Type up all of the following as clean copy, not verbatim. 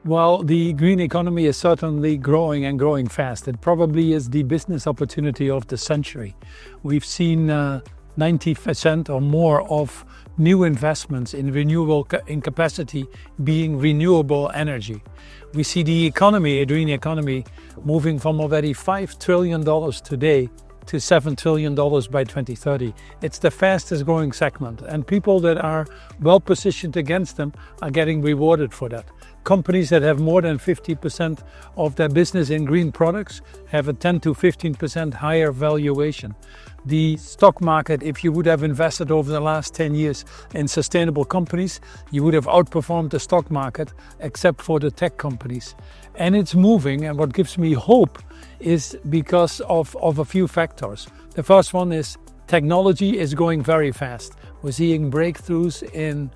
Well, the green economy is certainly growing and growing fast. It probably is the business opportunity of the century. We've seen 90% or more of new investments in in capacity being renewable energy. We see the economy, a green economy, moving from already $5 trillion today to $7 trillion by 2030. It's the fastest growing segment, and people that are well positioned against them are getting rewarded for that. Companies that have more than 50% of their business in green products have a 10 to 15% higher valuation. The stock market, if you would have invested over the last 10 years in sustainable companies, you would have outperformed the stock market, except for the tech companies. And it's moving, and what gives me hope is because of a few factors. The first one is technology is going very fast. We're seeing breakthroughs in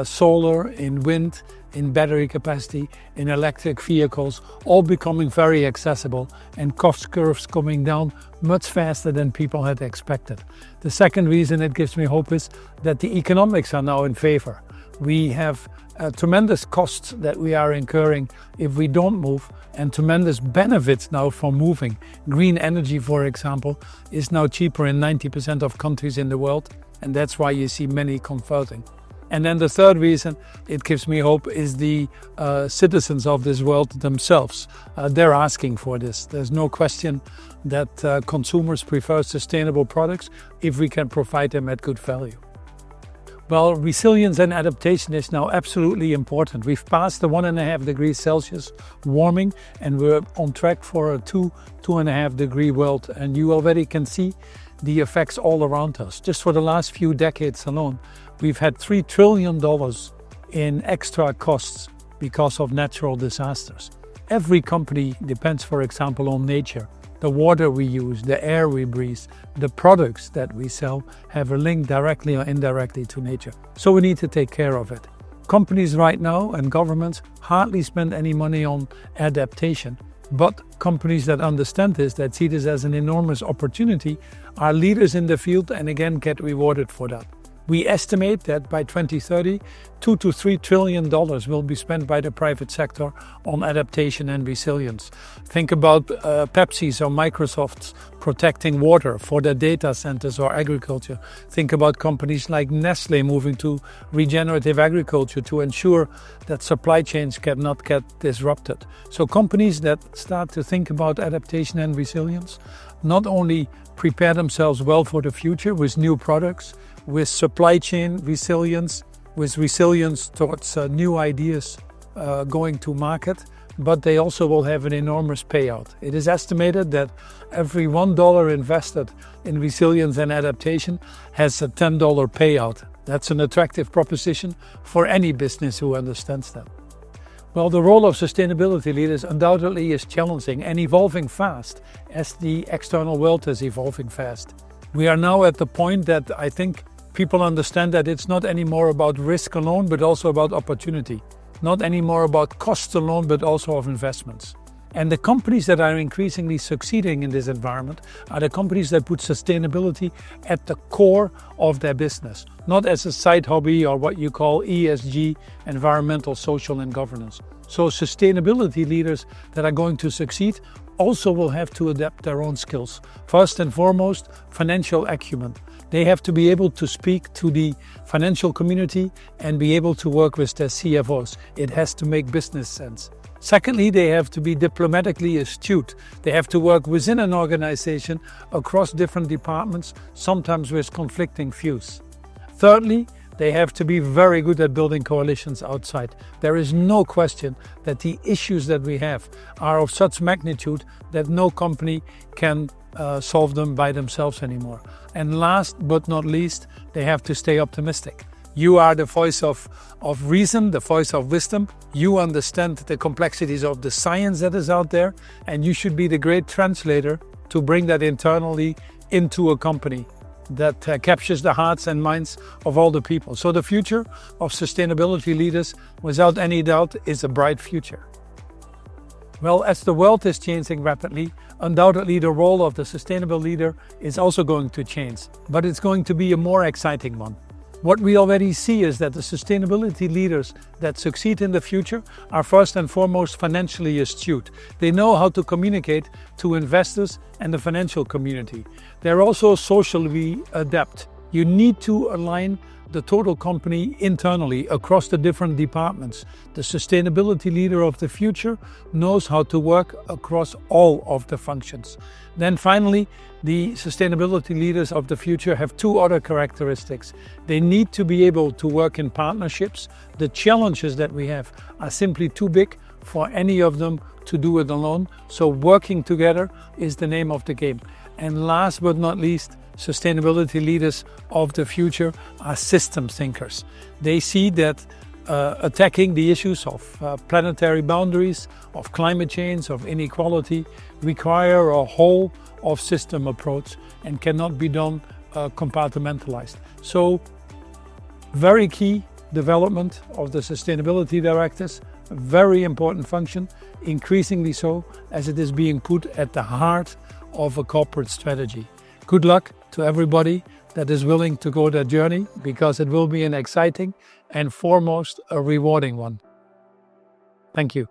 solar, in wind, in battery capacity, in electric vehicles, all becoming very accessible, and cost curves coming down much faster than people had expected. The second reason it gives me hope is that the economics are now in favor. We have tremendous costs that we are incurring if we don't move, and tremendous benefits now from moving. Green energy, for example, is now cheaper in 90% of countries in the world, and that's why you see many converting. And then the third reason it gives me hope is the citizens of this world themselves. They're asking for this. There's no question that consumers prefer sustainable products if we can provide them at good value. Well, resilience and adaptation is now absolutely important. We've passed the 1.5 degrees Celsius warming, and we're on track for a 2.5 degree world. And you already can see the effects all around us. Just for the last few decades alone, we've had $3 trillion in extra costs because of natural disasters. Every company depends, for example, on nature. The water we use, the air we breathe, the products that we sell have a link directly or indirectly to nature. So we need to take care of it. Companies right now and governments hardly spend any money on adaptation. But companies that understand this, that see this as an enormous opportunity, are leaders in the field and again get rewarded for that. We estimate that by 2030, $2 to $3 trillion will be spent by the private sector on adaptation and resilience. Think about Pepsi's or Microsoft's protecting water for their data centers or agriculture. Think about companies like Nestle moving to regenerative agriculture to ensure that supply chains cannot get disrupted. So companies that start to think about adaptation and resilience not only prepare themselves well for the future with new products, with supply chain resilience, with resilience towards new ideas going to market, but they also will have an enormous payout. It is estimated that every $1 invested in resilience and adaptation has a $10 payout. That's an attractive proposition for any business who understands that. Well, the role of sustainability leaders undoubtedly is challenging and evolving fast as the external world is evolving fast. We are now at the point that I think people understand that it's not anymore about risk alone, but also about opportunity. Not anymore about costs alone, but also of investments. And the companies that are increasingly succeeding in this environment are the companies that put sustainability at the core of their business, not as a side hobby or what you call ESG, environmental, social and governance. So sustainability leaders that are going to succeed also will have to adapt their own skills. First and foremost, financial acumen. They have to be able to speak to the financial community and be able to work with their CFOs. It has to make business sense. Secondly, they have to be diplomatically astute. They have to work within an organization across different departments, sometimes with conflicting views. Thirdly, they have to be very good at building coalitions outside. There is no question that the issues that we have are of such magnitude that no company can solve them by themselves anymore. And last but not least, they have to stay optimistic. You are the voice of reason, the voice of wisdom. You understand the complexities of the science that is out there, and you should be the great translator to bring that internally into a company that captures the hearts and minds of all the people. So the future of sustainability leaders, without any doubt, is a bright future. Well, as the world is changing rapidly, undoubtedly the role of the sustainable leader is also going to change, but it's going to be a more exciting one. What we already see is that the sustainability leaders that succeed in the future are first and foremost financially astute. They know how to communicate to investors and the financial community. They're also socially adept. You need to align the total company internally across the different departments. The sustainability leader of the future knows how to work across all of the functions. Then finally, the sustainability leaders of the future have two other characteristics. They need to be able to work in partnerships. The challenges that we have are simply too big for any of them to do it alone. So working together is the name of the game. And last but not least, sustainability leaders of the future are system thinkers. They see that attacking the issues of planetary boundaries, of climate change, of inequality require a whole of system approach and cannot be done compartmentalized. So very key development of the sustainability directors, a very important function, increasingly so as it is being put at the heart of a corporate strategy. Good luck to everybody that is willing to go that journey, because it will be an exciting and foremost a rewarding one. Thank you.